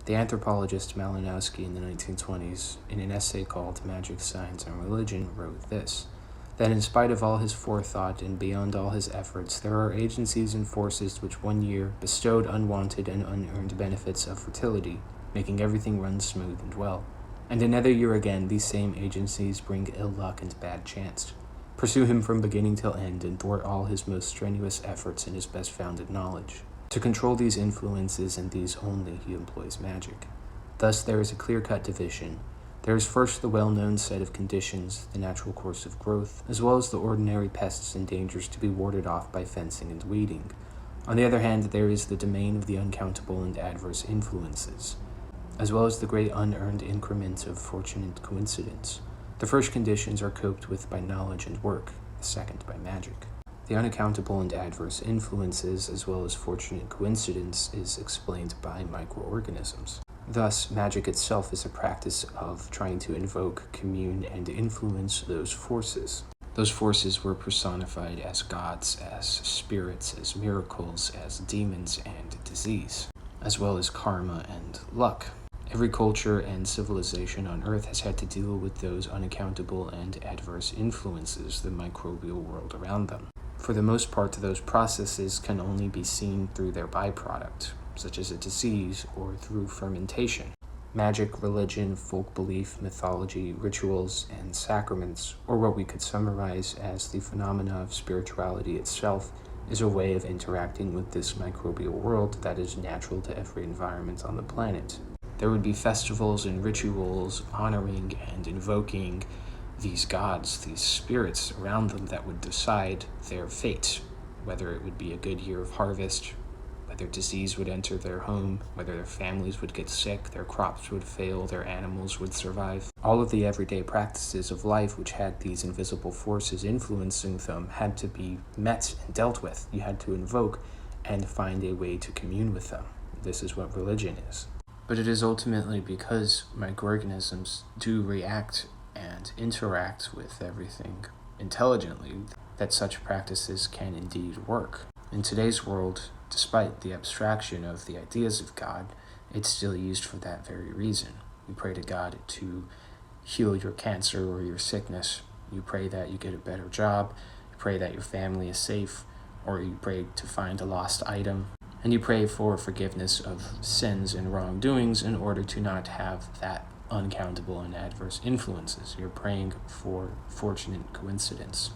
The anthropologist Malinowski in the 1920s, in an essay called Magic, Science, and Religion, wrote this: that in spite of all his forethought and beyond all his efforts, there are agencies and forces which one year bestowed unwanted and unearned benefits of fertility, making everything run smooth and well. And another year again, these same agencies bring ill luck and bad chance, pursue him from beginning till end, and thwart all his most strenuous efforts and his best founded knowledge. To control these influences, and these only, he employs magic. Thus there is a clear-cut division. There is first the well-known set of conditions, the natural course of growth, as well as the ordinary pests and dangers to be warded off by fencing and weeding. On the other hand, there is the domain of the uncountable and adverse influences, as well as the great unearned increment of fortunate coincidence. The first conditions are coped with by knowledge and work, the second by magic. The unaccountable and adverse influences, as well as fortunate coincidence, is explained by microorganisms. Thus, magic itself is a practice of trying to invoke, commune, and influence those forces. Those forces were personified as gods, as spirits, as miracles, as demons, and disease, as well as karma and luck. Every culture and civilization on Earth has had to deal with those unaccountable and adverse influences, the microbial world around them. For the most part, those processes can only be seen through their byproduct, such as a disease, or through fermentation. Magic, religion, folk belief, mythology, rituals, and sacraments, or what we could summarize as the phenomena of spirituality itself, is a way of interacting with this microbial world that is natural to every environment on the planet. There would be festivals and rituals honoring and invoking these gods, these spirits around them that would decide their fate, whether it would be a good year of harvest, whether disease would enter their home, whether their families would get sick, their crops would fail, their animals would survive. All of the everyday practices of life which had these invisible forces influencing them had to be met and dealt with. You had to invoke and find a way to commune with them. This is what religion is. But it is ultimately because microorganisms do react and interact with everything intelligently that such practices can indeed work. In today's world, despite the abstraction of the ideas of God, it's still used for that very reason. You pray to God to heal your cancer or your sickness. You pray that you get a better job. You pray that your family is safe, or you pray to find a lost item. And you pray for forgiveness of sins and wrongdoings in order to not have that uncountable and adverse influences. You're praying for fortunate coincidence.